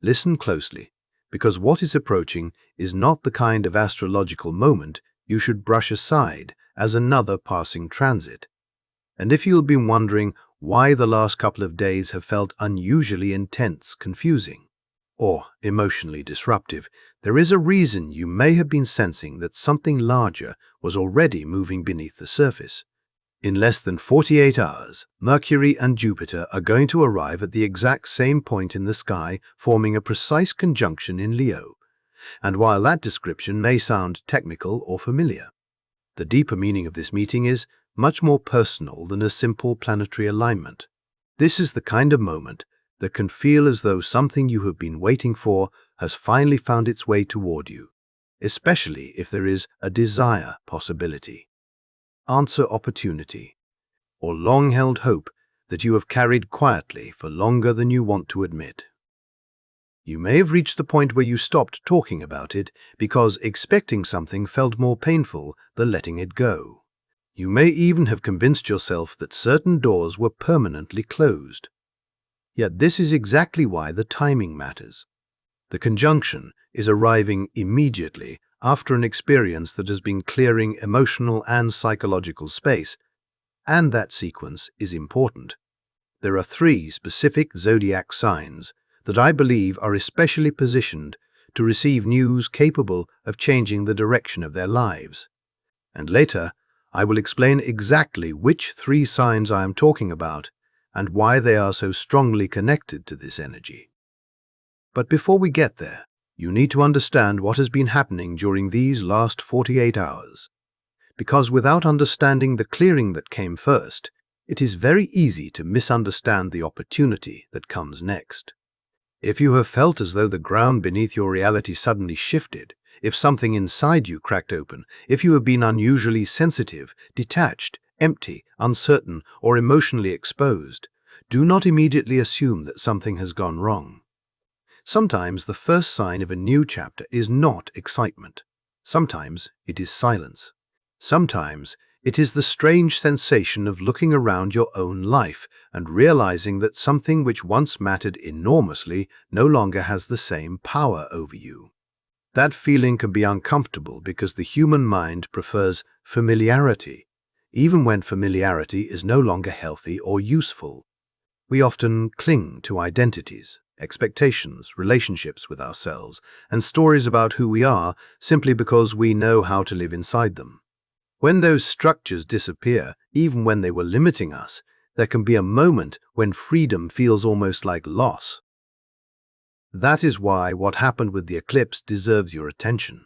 Listen closely, because what is approaching is not the kind of astrological moment you should brush aside as another passing transit. And if you've been wondering why the last couple of days have felt unusually intense, confusing, or emotionally disruptive, there is a reason. You may have been sensing that something larger was already moving beneath the surface. In less than 48 hours, Mercury and Jupiter are going to arrive at the exact same point in the sky, forming a precise conjunction in Leo. And while that description may sound technical or familiar, the deeper meaning of this meeting is much more personal than a simple planetary alignment. This is the kind of moment that can feel as though something you have been waiting for has finally found its way toward you, especially if there is a desire possibility, answer opportunity, or long-held hope that you have carried quietly for longer than you want to admit. You may have reached the point where you stopped talking about it because expecting something felt more painful than letting it go. You may even have convinced yourself that certain doors were permanently closed. Yet this is exactly why the timing matters. The conjunction is arriving immediately after an experience that has been clearing emotional and psychological space, and that sequence is important. There are 3 specific zodiac signs that I believe are especially positioned to receive news capable of changing the direction of their lives. And later, I will explain exactly which 3 signs I am talking about and why they are so strongly connected to this energy. But before we get there, you need to understand what has been happening during these last 48 hours. Because without understanding the clearing that came first, it is very easy to misunderstand the opportunity that comes next. If you have felt as though the ground beneath your reality suddenly shifted, if something inside you cracked open, if you have been unusually sensitive, detached, empty, uncertain, or emotionally exposed, do not immediately assume that something has gone wrong. Sometimes the first sign of a new chapter is not excitement. Sometimes it is silence. Sometimes it is the strange sensation of looking around your own life and realizing that something which once mattered enormously no longer has the same power over you. That feeling can be uncomfortable because the human mind prefers familiarity, even when familiarity is no longer healthy or useful. We often cling to identities, expectations, relationships with ourselves, and stories about who we are simply because we know how to live inside them. When those structures disappear, even when they were limiting us, there can be a moment when freedom feels almost like loss. That is why what happened with the eclipse deserves your attention.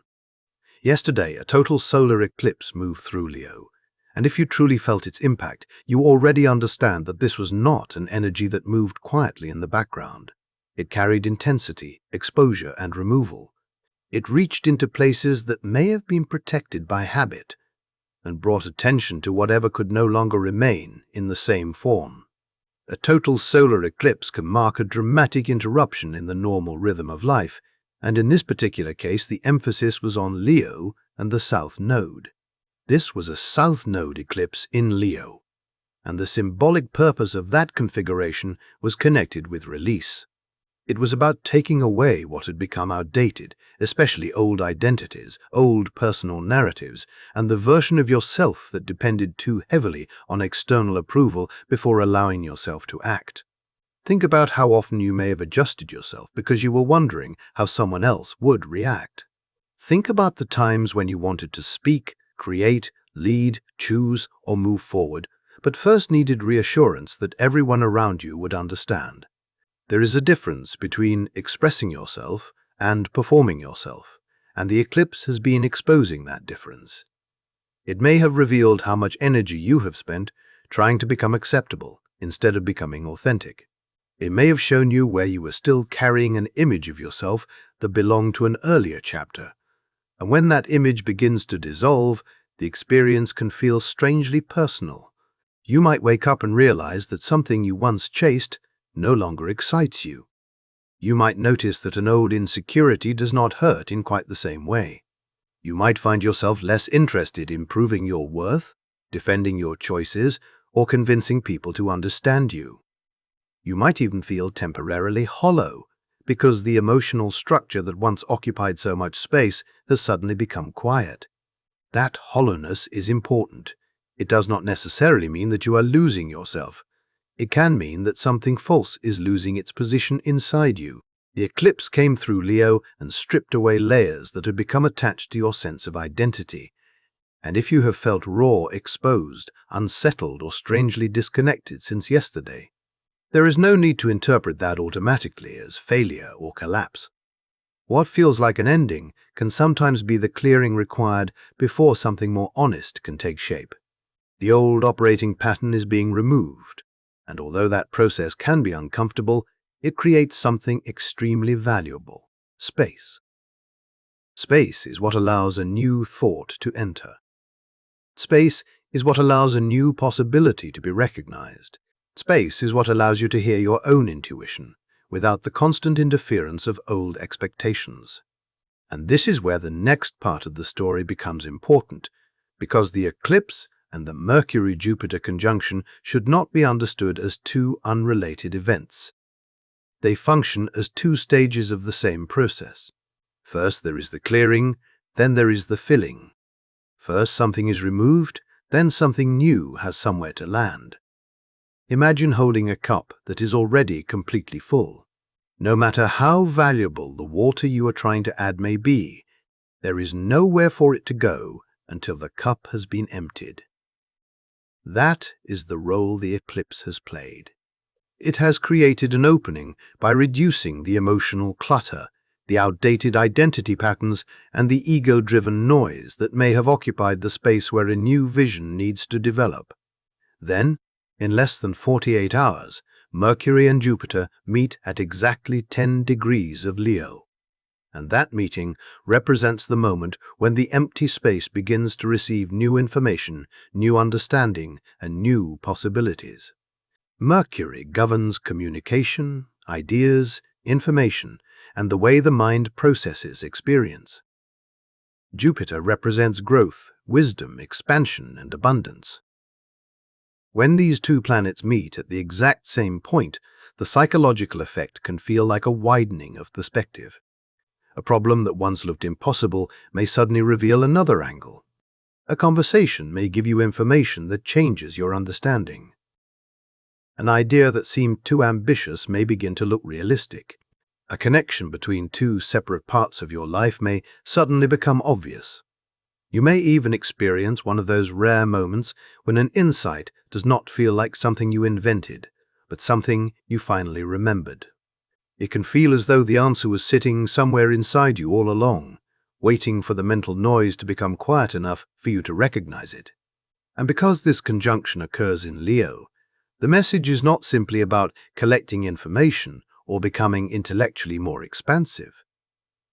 Yesterday, a total solar eclipse moved through Leo, and if you truly felt its impact, you already understand that this was not an energy that moved quietly in the background. It carried intensity, exposure, and removal. It reached into places that may have been protected by habit, and brought attention to whatever could no longer remain in the same form. A total solar eclipse can mark a dramatic interruption in the normal rhythm of life, and in this particular case the emphasis was on Leo and the South Node. This was a South Node eclipse in Leo, and the symbolic purpose of that configuration was connected with release. It was about taking away what had become outdated, especially old identities, old personal narratives, and the version of yourself that depended too heavily on external approval before allowing yourself to act. Think about how often you may have adjusted yourself because you were wondering how someone else would react. Think about the times when you wanted to speak, create, lead, choose, or move forward, but first needed reassurance that everyone around you would understand. There is a difference between expressing yourself and performing yourself, and the eclipse has been exposing that difference. It may have revealed how much energy you have spent trying to become acceptable instead of becoming authentic. It may have shown you where you were still carrying an image of yourself that belonged to an earlier chapter, and when that image begins to dissolve, the experience can feel strangely personal. You might wake up and realize that something you once chased no longer excites you. You might notice that an old insecurity does not hurt in quite the same way. You might find yourself less interested in proving your worth, defending your choices, or convincing people to understand you. You might even feel temporarily hollow because the emotional structure that once occupied so much space has suddenly become quiet. That hollowness is important. It does not necessarily mean that you are losing yourself. It can mean that something false is losing its position inside you. The eclipse came through Leo and stripped away layers that had become attached to your sense of identity. And if you have felt raw, exposed, unsettled, or strangely disconnected since yesterday, there is no need to interpret that automatically as failure or collapse. What feels like an ending can sometimes be the clearing required before something more honest can take shape. The old operating pattern is being removed, and although that process can be uncomfortable, it creates something extremely valuable: space. Space is what allows a new thought to enter. Space is what allows a new possibility to be recognized. Space is what allows you to hear your own intuition without the constant interference of old expectations. And this is where the next part of the story becomes important, because the eclipse and the Mercury-Jupiter conjunction should not be understood as two unrelated events. They function as two stages of the same process. First there is the clearing, then there is the filling. First something is removed, then something new has somewhere to land. Imagine holding a cup that is already completely full. No matter how valuable the water you are trying to add may be, there is nowhere for it to go until the cup has been emptied. That is the role the eclipse has played. It has created an opening by reducing the emotional clutter, the outdated identity patterns, and the ego-driven noise that may have occupied the space where a new vision needs to develop. Then, in less than 48 hours, Mercury and Jupiter meet at exactly 10 degrees of Leo. And that meeting represents the moment when the empty space begins to receive new information, new understanding, and new possibilities. Mercury governs communication, ideas, information, and the way the mind processes experience. Jupiter represents growth, wisdom, expansion, and abundance. When these two planets meet at the exact same point, the psychological effect can feel like a widening of perspective. A problem that once looked impossible may suddenly reveal another angle. A conversation may give you information that changes your understanding. An idea that seemed too ambitious may begin to look realistic. A connection between two separate parts of your life may suddenly become obvious. You may even experience one of those rare moments when an insight does not feel like something you invented, but something you finally remembered. It can feel as though the answer was sitting somewhere inside you all along, waiting for the mental noise to become quiet enough for you to recognize it. And because this conjunction occurs in Leo, the message is not simply about collecting information or becoming intellectually more expansive.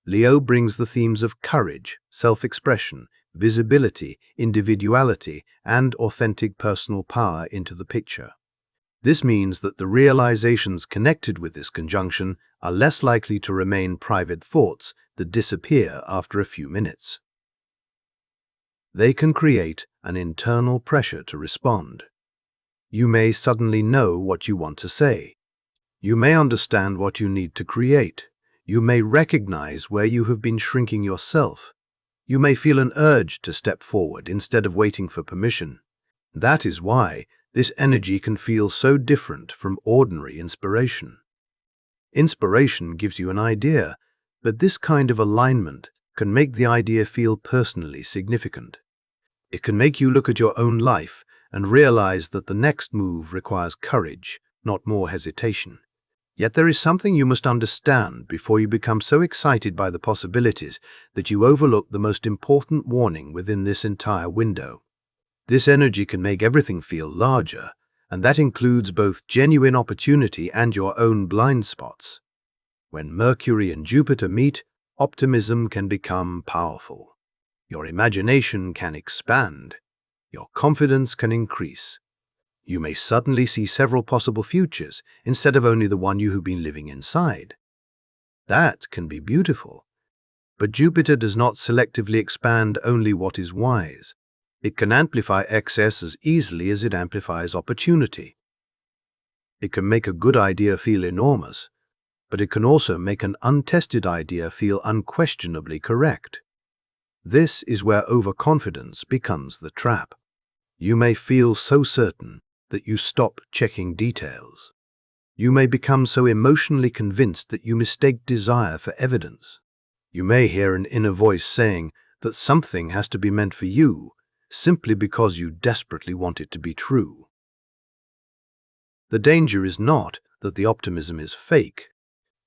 Leo brings the themes of courage, self-expression, visibility, individuality, and authentic personal power into the picture. This means that the realizations connected with this conjunction are less likely to remain private thoughts that disappear after a few minutes. They can create an internal pressure to respond. You may suddenly know what you want to say. You may understand what you need to create. You may recognize where you have been shrinking yourself. You may feel an urge to step forward instead of waiting for permission. That is why this energy can feel so different from ordinary inspiration. Inspiration gives you an idea, but this kind of alignment can make the idea feel personally significant. It can make you look at your own life and realize that the next move requires courage, not more hesitation. Yet there is something you must understand before you become so excited by the possibilities that you overlook the most important warning within this entire window. This energy can make everything feel larger, and that includes both genuine opportunity and your own blind spots. When Mercury and Jupiter meet, optimism can become powerful. Your imagination can expand. Your confidence can increase. You may suddenly see several possible futures instead of only the one you have been living inside. That can be beautiful. But Jupiter does not selectively expand only what is wise. It can amplify excess as easily as it amplifies opportunity. It can make a good idea feel enormous, but it can also make an untested idea feel unquestionably correct. This is where overconfidence becomes the trap. You may feel so certain that you stop checking details. You may become so emotionally convinced that you mistake desire for evidence. You may hear an inner voice saying that something has to be meant for you simply because you desperately want it to be true. The danger is not that the optimism is fake.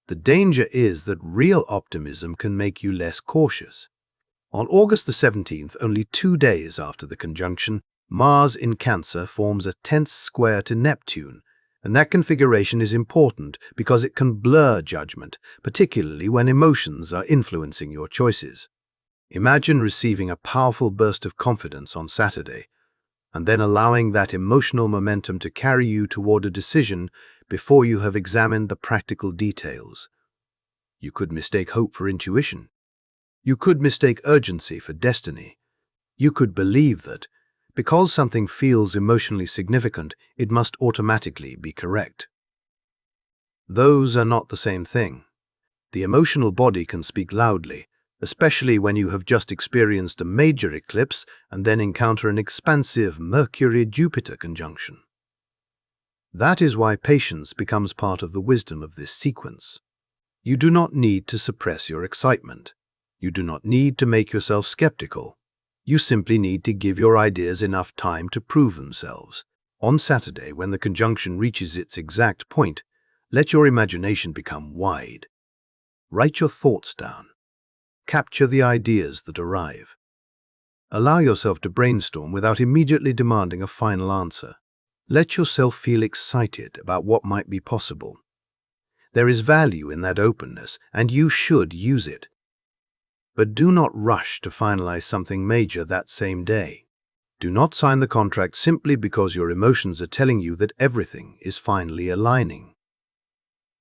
The danger is that real optimism can make you less cautious. On August the 17th, only 2 days after the conjunction, Mars in Cancer forms a tense square to Neptune, and that configuration is important because it can blur judgment, particularly when emotions are influencing your choices. Imagine receiving a powerful burst of confidence on Saturday, and then allowing that emotional momentum to carry you toward a decision before you have examined the practical details. You could mistake hope for intuition. You could mistake urgency for destiny. You could believe that, because something feels emotionally significant, it must automatically be correct. Those are not the same thing. The emotional body can speak loudly, especially when you have just experienced a major eclipse and then encounter an expansive Mercury-Jupiter conjunction. That is why patience becomes part of the wisdom of this sequence. You do not need to suppress your excitement. You do not need to make yourself skeptical. You simply need to give your ideas enough time to prove themselves. On Saturday, when the conjunction reaches its exact point, let your imagination become wide. Write your thoughts down. Capture the ideas that arrive. Allow yourself to brainstorm without immediately demanding a final answer. Let yourself feel excited about what might be possible. There is value in that openness, and you should use it. But do not rush to finalize something major that same day. Do not sign the contract simply because your emotions are telling you that everything is finally aligning.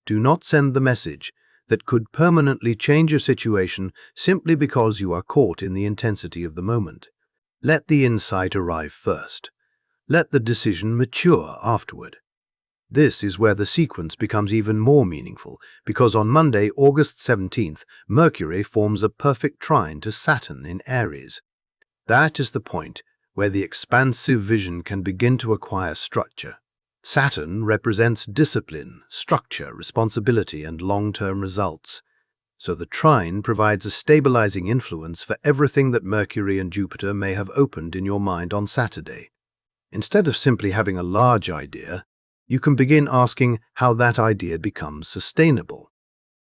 Do not send the message that could permanently change your situation simply because you are caught in the intensity of the moment. Let the insight arrive first. Let the decision mature afterward. This is where the sequence becomes even more meaningful, because on Monday, August 17th, Mercury forms a perfect trine to Saturn in Aries. That is the point where the expansive vision can begin to acquire structure. Saturn represents discipline, structure, responsibility, and long-term results. So the trine provides a stabilizing influence for everything that Mercury and Jupiter may have opened in your mind on Saturday. Instead of simply having a large idea, you can begin asking how that idea becomes sustainable.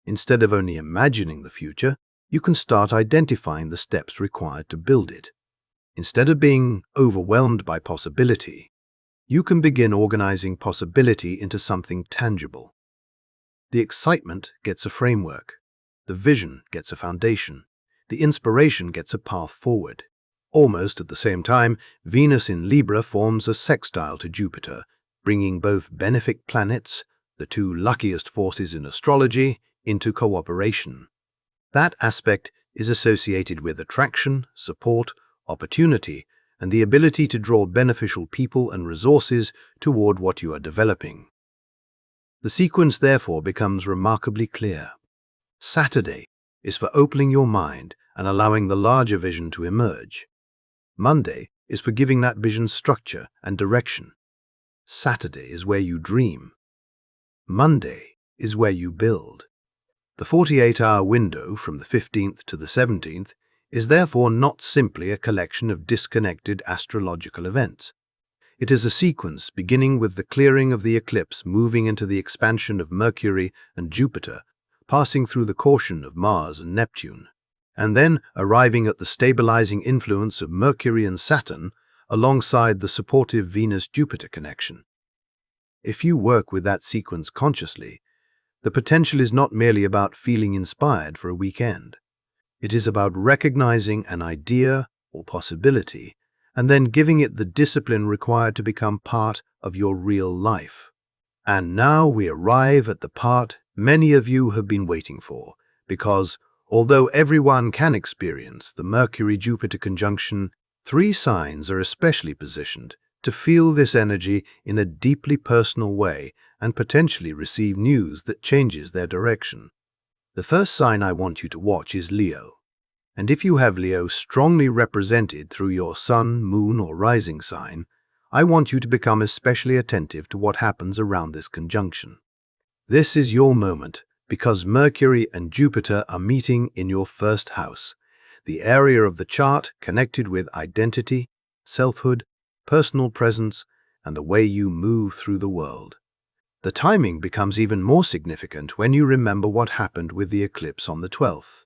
Instead of only imagining the future, you can start identifying the steps required to build it. Instead of being overwhelmed by possibility, you can begin organizing possibility into something tangible. The excitement gets a framework. The vision gets a foundation. The inspiration gets a path forward. Almost at the same time, Venus in Libra forms a sextile to Jupiter, bringing both benefic planets, the two luckiest forces in astrology, into cooperation. That aspect is associated with attraction, support, opportunity, and the ability to draw beneficial people and resources toward what you are developing. The sequence therefore becomes remarkably clear. Saturday is for opening your mind and allowing the larger vision to emerge. Monday is for giving that vision structure and direction. Saturday is where you dream. Monday is where you build. The 48-hour window from the 15th to the 17th is therefore not simply a collection of disconnected astrological events. It is a sequence beginning with the clearing of the eclipse, moving into the expansion of Mercury and Jupiter, passing through the caution of Mars and Neptune, and then arriving at the stabilizing influence of Mercury and Saturn alongside the supportive Venus-Jupiter connection. If you work with that sequence consciously, the potential is not merely about feeling inspired for a weekend. It is about recognizing an idea or possibility and then giving it the discipline required to become part of your real life. And now we arrive at the part many of you have been waiting for, because although everyone can experience the Mercury-Jupiter conjunction, 3 signs are especially positioned to feel this energy in a deeply personal way and potentially receive news that changes their direction. The first sign I want you to watch is Leo. And if you have Leo strongly represented through your sun, moon, or rising sign, I want you to become especially attentive to what happens around this conjunction. This is your moment because Mercury and Jupiter are meeting in your first house, the area of the chart connected with identity, selfhood, personal presence, and the way you move through the world. The timing becomes even more significant when you remember what happened with the eclipse on the 12th.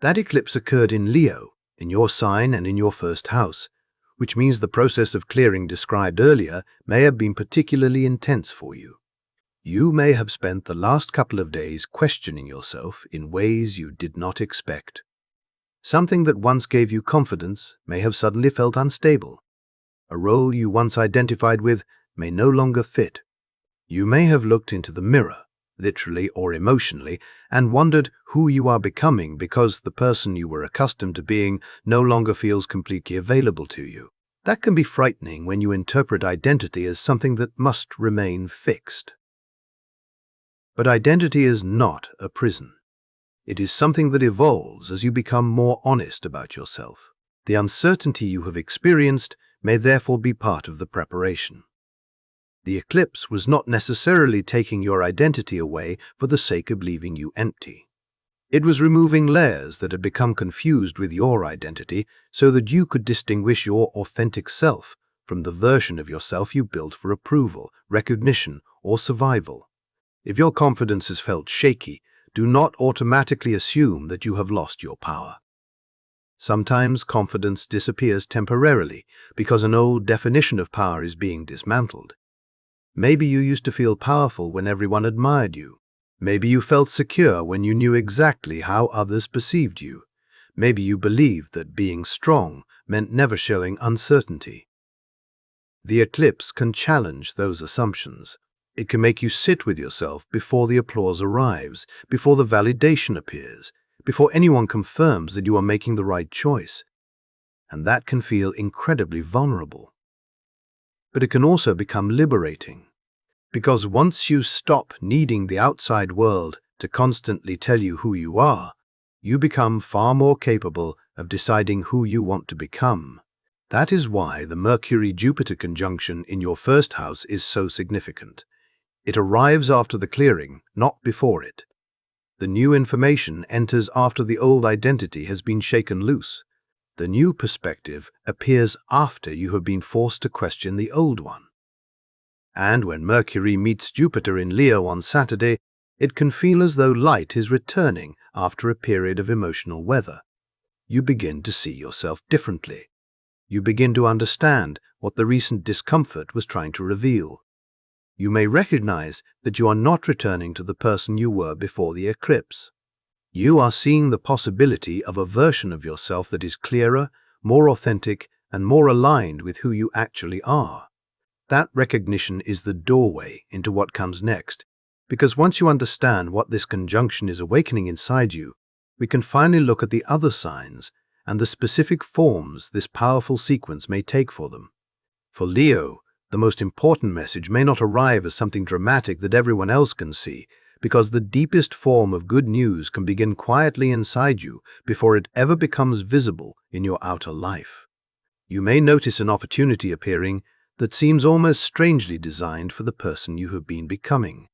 That eclipse occurred in Leo, in your sign and in your first house, which means the process of clearing described earlier may have been particularly intense for you. You may have spent the last couple of days questioning yourself in ways you did not expect. Something that once gave you confidence may have suddenly felt unstable. A role you once identified with may no longer fit. You may have looked into the mirror, literally or emotionally, and wondered who you are becoming because the person you were accustomed to being no longer feels completely available to you. That can be frightening when you interpret identity as something that must remain fixed. But identity is not a prison. It is something that evolves as you become more honest about yourself. The uncertainty you have experienced may therefore be part of the preparation. The eclipse was not necessarily taking your identity away for the sake of leaving you empty. It was removing layers that had become confused with your identity so that you could distinguish your authentic self from the version of yourself you built for approval, recognition, or survival. If your confidence has felt shaky, do not automatically assume that you have lost your power. Sometimes confidence disappears temporarily because an old definition of power is being dismantled. Maybe you used to feel powerful when everyone admired you. Maybe you felt secure when you knew exactly how others perceived you. Maybe you believed that being strong meant never showing uncertainty. The eclipse can challenge those assumptions. It can make you sit with yourself before the applause arrives, before the validation appears, before anyone confirms that you are making the right choice. And that can feel incredibly vulnerable. But it can also become liberating. Because once you stop needing the outside world to constantly tell you who you are, you become far more capable of deciding who you want to become. That is why the Mercury-Jupiter conjunction in your first house is so significant. It arrives after the clearing, not before it. The new information enters after the old identity has been shaken loose. The new perspective appears after you have been forced to question the old one. And when Mercury meets Jupiter in Leo on Saturday, it can feel as though light is returning after a period of emotional weather. You begin to see yourself differently. You begin to understand what the recent discomfort was trying to reveal. You may recognize that you are not returning to the person you were before the eclipse. You are seeing the possibility of a version of yourself that is clearer, more authentic, and more aligned with who you actually are. That recognition is the doorway into what comes next, because once you understand what this conjunction is awakening inside you, we can finally look at the other signs and the specific forms this powerful sequence may take for them. For Leo, the most important message may not arrive as something dramatic that everyone else can see, because the deepest form of good news can begin quietly inside you before it ever becomes visible in your outer life. You may notice an opportunity appearing that seems almost strangely designed for the person you have been becoming.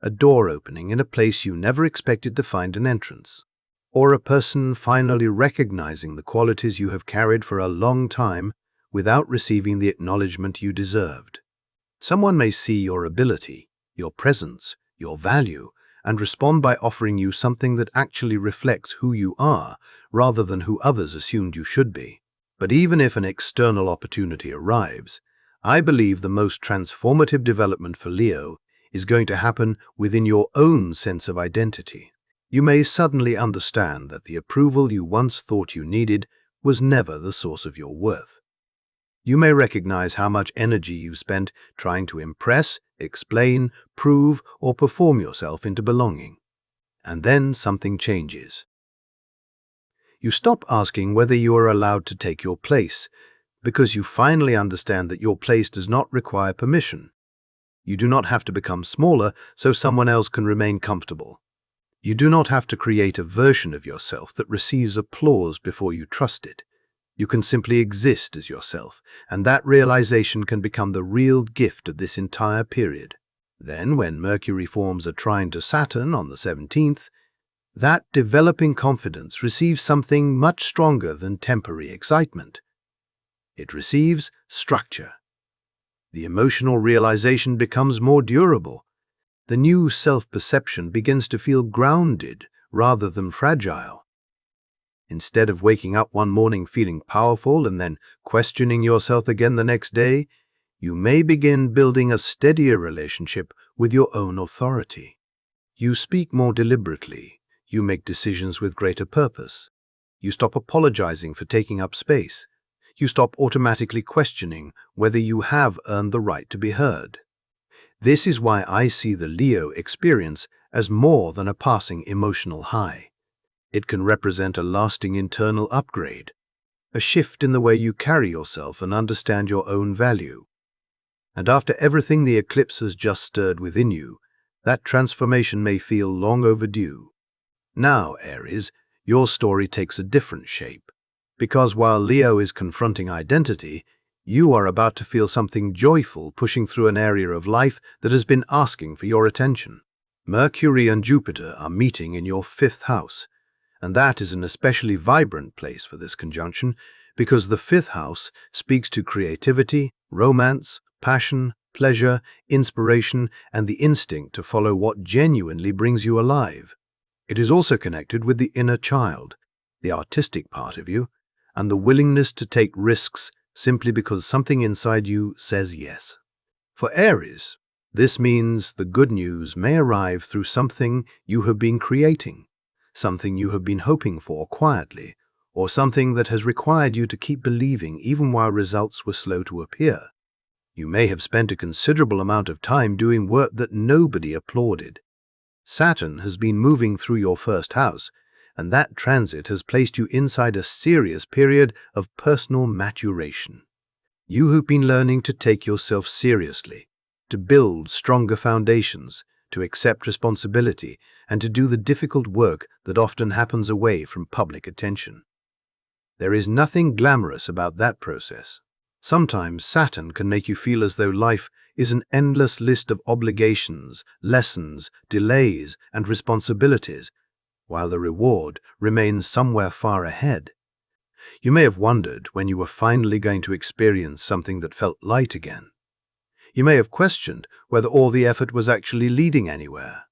A door opening in a place you never expected to find an entrance. Or a person finally recognizing the qualities you have carried for a long time without receiving the acknowledgement you deserved. Someone may see your ability, your presence, your value, and respond by offering you something that actually reflects who you are rather than who others assumed you should be. But even if an external opportunity arrives, I believe the most transformative development for Leo is going to happen within your own sense of identity. You may suddenly understand that the approval you once thought you needed was never the source of your worth. You may recognize how much energy you've spent trying to impress, explain, prove, or perform yourself into belonging. And then something changes. You stop asking whether you are allowed to take your place, because you finally understand that your place does not require permission. You do not have to become smaller so someone else can remain comfortable. You do not have to create a version of yourself that receives applause before you trust it. You can simply exist as yourself, and that realization can become the real gift of this entire period. Then, when Mercury forms a trine to Saturn on the 17th, that developing confidence receives something much stronger than temporary excitement. It receives structure. The emotional realization becomes more durable. The new self-perception begins to feel grounded rather than fragile. Instead of waking up one morning feeling powerful and then questioning yourself again the next day, you may begin building a steadier relationship with your own authority. You speak more deliberately. You make decisions with greater purpose. You stop apologizing for taking up space. You stop automatically questioning whether you have earned the right to be heard. This is why I see the Leo experience as more than a passing emotional high. It can represent a lasting internal upgrade, a shift in the way you carry yourself and understand your own value. And after everything the eclipse has just stirred within you, that transformation may feel long overdue. Now, Aries, your story takes a different shape, because while Leo is confronting identity, you are about to feel something joyful pushing through an area of life that has been asking for your attention. Mercury and Jupiter are meeting in your 5th house, and that is an especially vibrant place for this conjunction because the 5th house speaks to creativity, romance, passion, pleasure, inspiration, and the instinct to follow what genuinely brings you alive. It is also connected with the inner child, the artistic part of you, and the willingness to take risks simply because something inside you says yes. For Aries, this means the good news may arrive through something you have been creating, something you have been hoping for quietly, or something that has required you to keep believing even while results were slow to appear. You may have spent a considerable amount of time doing work that nobody applauded. Saturn has been moving through your 1st house, and that transit has placed you inside a serious period of personal maturation. You have been learning to take yourself seriously, to build stronger foundations, to accept responsibility, and to do the difficult work that often happens away from public attention. There is nothing glamorous about that process. Sometimes Saturn can make you feel as though life is an endless list of obligations, lessons, delays, and responsibilities, while the reward remains somewhere far ahead. You may have wondered when you were finally going to experience something that felt light again. You may have questioned whether all the effort was actually leading anywhere.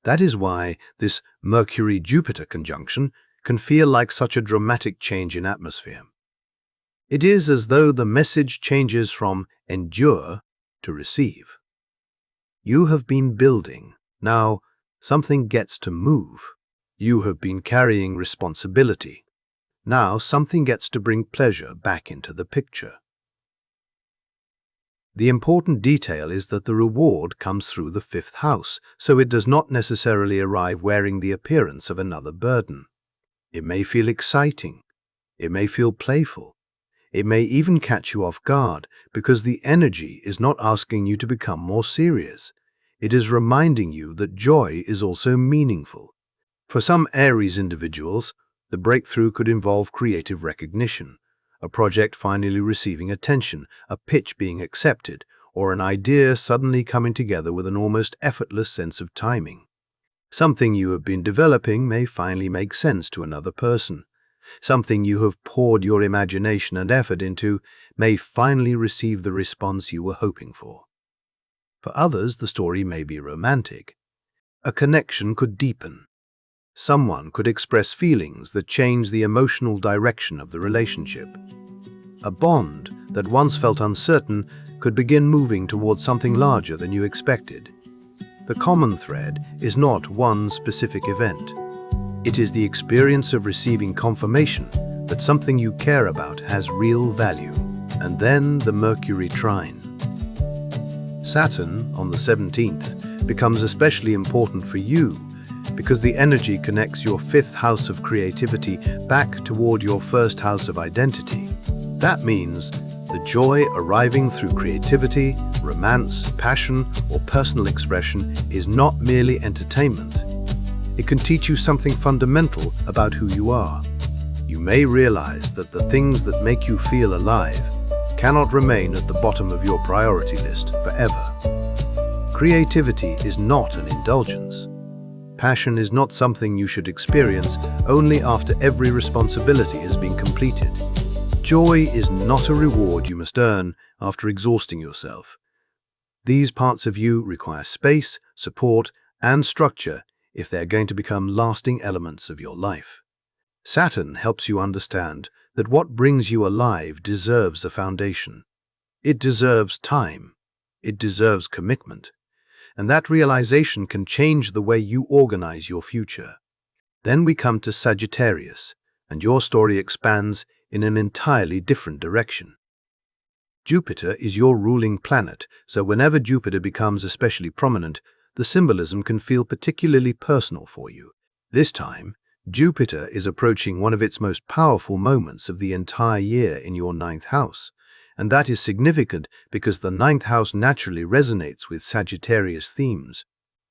That is why this Mercury-Jupiter conjunction can feel like such a dramatic change in atmosphere. It is as though the message changes from endure to receive. You have been building. Now, something gets to move. You have been carrying responsibility. Now, something gets to bring pleasure back into the picture. The important detail is that the reward comes through the 5th house, so it does not necessarily arrive wearing the appearance of another burden. It may feel exciting. It may feel playful. It may even catch you off guard because the energy is not asking you to become more serious. It is reminding you that joy is also meaningful. For some Aries individuals, the breakthrough could involve creative recognition, a project finally receiving attention, a pitch being accepted, or an idea suddenly coming together with an almost effortless sense of timing. Something you have been developing may finally make sense to another person. Something you have poured your imagination and effort into may finally receive the response you were hoping for. For others, the story may be romantic. A connection could deepen. Someone could express feelings that change the emotional direction of the relationship. A bond that once felt uncertain could begin moving towards something larger than you expected. The common thread is not one specific event. It is the experience of receiving confirmation that something you care about has real value. And then the Mercury trine. Saturn, on the 17th, becomes especially important for you because the energy connects your 5th house of creativity back toward your 1st house of identity. That means The joy arriving through creativity, romance, passion, or personal expression is not merely entertainment. It can teach you something fundamental about who you are. You may realize that the things that make you feel alive cannot remain at the bottom of your priority list forever. Creativity is not an indulgence. Passion is not something you should experience only after every responsibility has been completed. Joy is not a reward you must earn after exhausting yourself. These parts of you require space, support, and structure if they're going to become lasting elements of your life. Saturn helps you understand that what brings you alive deserves a foundation. It deserves time. It deserves commitment. And that realization can change the way you organize your future. Then we come to Sagittarius, and your story expands in an entirely different direction. Jupiter is your ruling planet, so whenever Jupiter becomes especially prominent, the symbolism can feel particularly personal for you. This time, Jupiter is approaching one of its most powerful moments of the entire year in your ninth house, and that is significant because the ninth house naturally resonates with Sagittarius themes.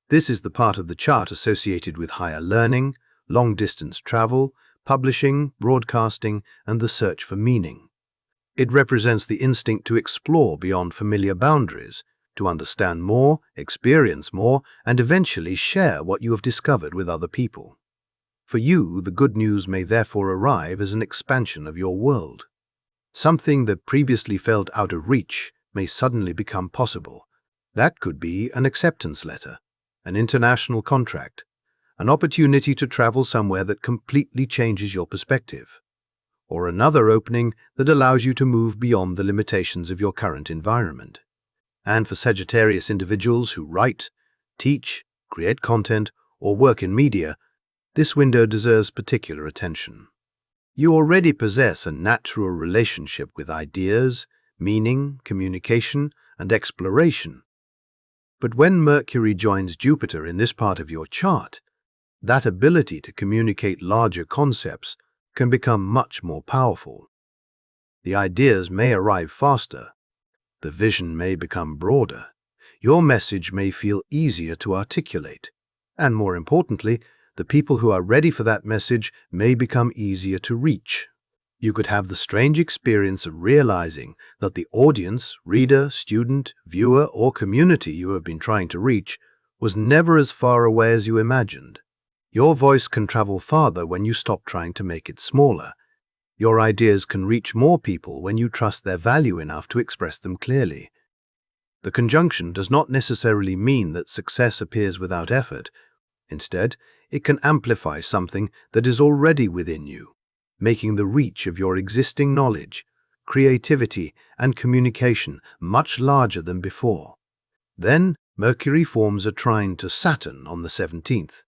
This is the part of the chart associated with higher learning, long-distance travel, publishing, broadcasting, and the search for meaning. It represents the instinct to explore beyond familiar boundaries, to understand more, experience more, and eventually share what you have discovered with other people. For you, the good news may therefore arrive as an expansion of your world. Something that previously felt out of reach may suddenly become possible. That could be an acceptance letter, an international contract, an opportunity to travel somewhere that completely changes your perspective, or another opening that allows you to move beyond the limitations of your current environment. And for Sagittarius individuals who write, teach, create content, or work in media, this window deserves particular attention. You already possess a natural relationship with ideas, meaning, communication, and exploration. But when Mercury joins Jupiter in this part of your chart, that ability to communicate larger concepts can become much more powerful. The ideas may arrive faster. The vision may become broader. Your message may feel easier to articulate. And more importantly, the people who are ready for that message may become easier to reach. You could have the strange experience of realizing that the audience, reader, student, viewer, or community you have been trying to reach was never as far away as you imagined. Your voice can travel farther when you stop trying to make it smaller. Your ideas can reach more people when you trust their value enough to express them clearly. The conjunction does not necessarily mean that success appears without effort. Instead, it can amplify something that is already within you, making the reach of your existing knowledge, creativity, and communication much larger than before. Then, Mercury forms a trine to Saturn on the 17th,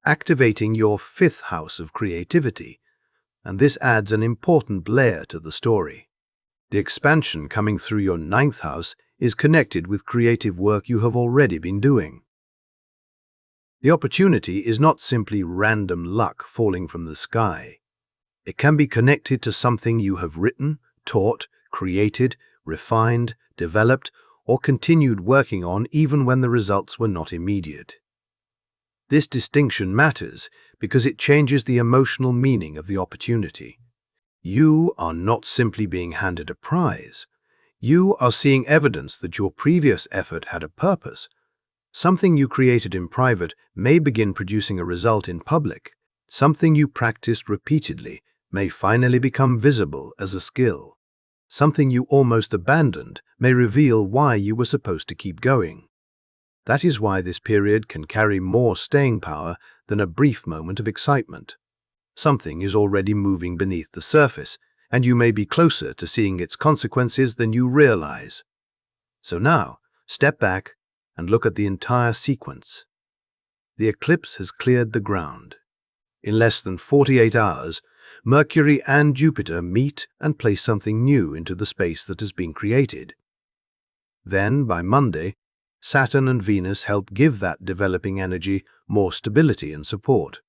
activating your fifth house of creativity, and this adds an important layer to the story. The expansion coming through your ninth house is connected with creative work you have already been doing. The opportunity is not simply random luck falling from the sky. It can be connected to something you have written, taught, created, refined, developed, or continued working on even when the results were not immediate. This distinction matters because it changes the emotional meaning of the opportunity. You are not simply being handed a prize. You are seeing evidence that your previous effort had a purpose. Something you created in private may begin producing a result in public. Something you practiced repeatedly may finally become visible as a skill. Something you almost abandoned may reveal why you were supposed to keep going. That is why this period can carry more staying power than a brief moment of excitement. Something is already moving beneath the surface, and you may be closer to seeing its consequences than you realize. So now, step back and look at the entire sequence. The eclipse has cleared the ground. In less than 48 hours, Mercury and Jupiter meet and place something new into the space that has been created. Then, by Monday, Saturn and Venus help give that developing energy more stability and support.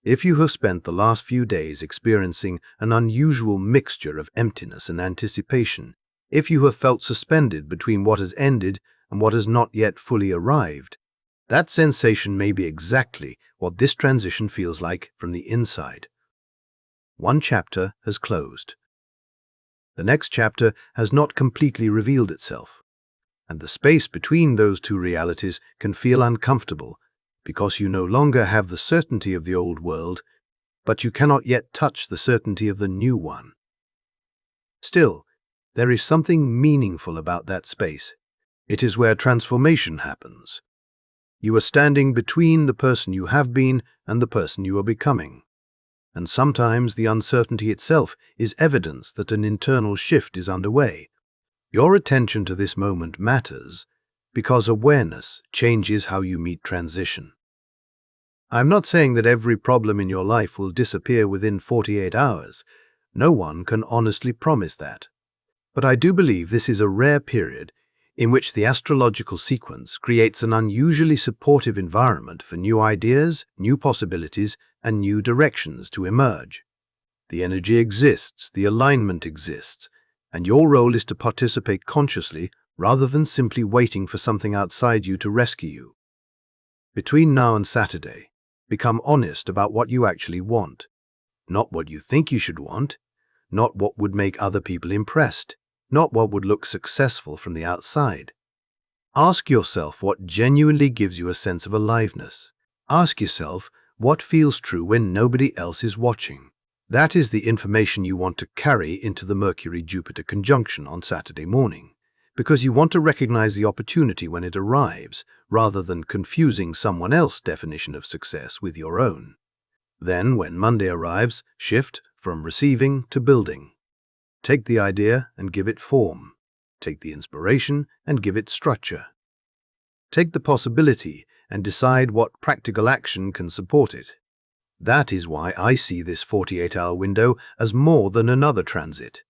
If you have spent the last few days experiencing an unusual mixture of emptiness and anticipation, If you have felt suspended between what has ended and what has not yet fully arrived, that sensation may be exactly what this transition feels like from the inside. One chapter has closed. The next chapter has not completely revealed itself, and the space between those two realities can feel uncomfortable because you no longer have the certainty of the old world, but you cannot yet touch the certainty of the new one. Still, there is something meaningful about that space. It is where transformation happens. You are standing between the person you have been and the person you are becoming. And sometimes the uncertainty itself is evidence that an internal shift is underway. Your attention to this moment matters because awareness changes how you meet transition. I'm not saying that every problem in your life will disappear within 48 hours. No one can honestly promise that. But I do believe this is a rare period in which the astrological sequence creates an unusually supportive environment for new ideas, new possibilities, and new directions to emerge. The energy exists, the alignment exists, and your role is to participate consciously rather than simply waiting for something outside you to rescue you. Between now and Saturday, become honest about what you actually want, not what you think you should want, not what would make other people impressed, not what would look successful from the outside. Ask yourself what genuinely gives you a sense of aliveness. Ask yourself what feels true when nobody else is watching. That is the information you want to carry into the Mercury-Jupiter conjunction on Saturday morning, because you want to recognize the opportunity when it arrives, rather than confusing someone else's definition of success with your own. Then, when Monday arrives, shift from receiving to building. Take the idea and give it form. Take the inspiration and give it structure. Take the possibility and decide what practical action can support it. That is why I see this 48-hour window as more than another transit.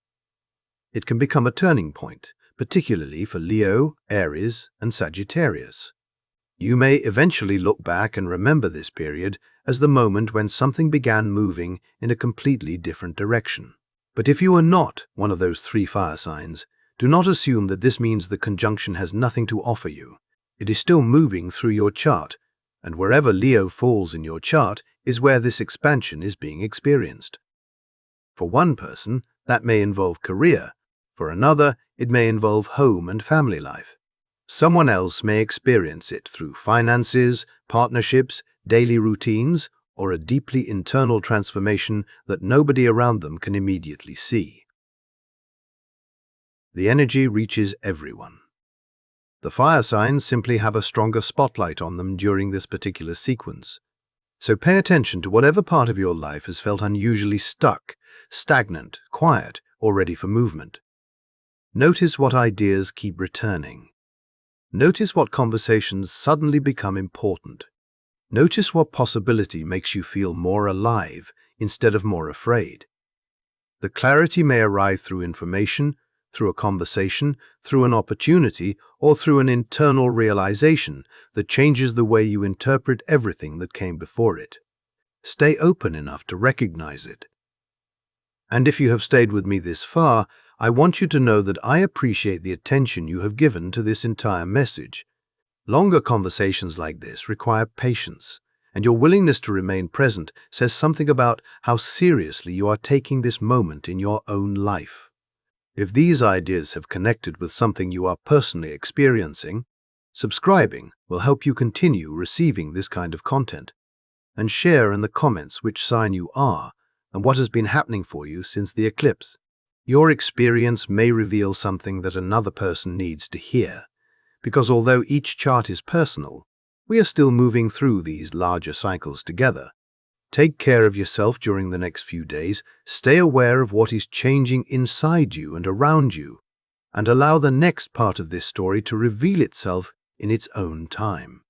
It can become a turning point, particularly for Leo, Aries, and Sagittarius. You may eventually look back and remember this period as the moment when something began moving in a completely different direction. But if you are not one of those 3 fire signs, do not assume that this means the conjunction has nothing to offer you. It is still moving through your chart, and wherever Leo falls in your chart is where this expansion is being experienced. For one person, that may involve career. For another, it may involve home and family life. Someone else may experience it through finances, partnerships, daily routines, or a deeply internal transformation that nobody around them can immediately see. The energy reaches everyone. The fire signs simply have a stronger spotlight on them during this particular sequence. So pay attention to whatever part of your life has felt unusually stuck, stagnant, quiet, or ready for movement. Notice what ideas keep returning. Notice what conversations suddenly become important. Notice what possibility makes you feel more alive instead of more afraid. The clarity may arrive through information, through a conversation, through an opportunity, or through an internal realization that changes the way you interpret everything that came before it. Stay open enough to recognize it. And if you have stayed with me this far, I want you to know that I appreciate the attention you have given to this entire message. Longer conversations like this require patience, and your willingness to remain present says something about how seriously you are taking this moment in your own life. If these ideas have connected with something you are personally experiencing, subscribing will help you continue receiving this kind of content, and share in the comments which sign you are and what has been happening for you since the eclipse. Your experience may reveal something that another person needs to hear, because although each chart is personal, we are still moving through these larger cycles together. Take care of yourself during the next few days, stay aware of what is changing inside you and around you, and allow the next part of this story to reveal itself in its own time.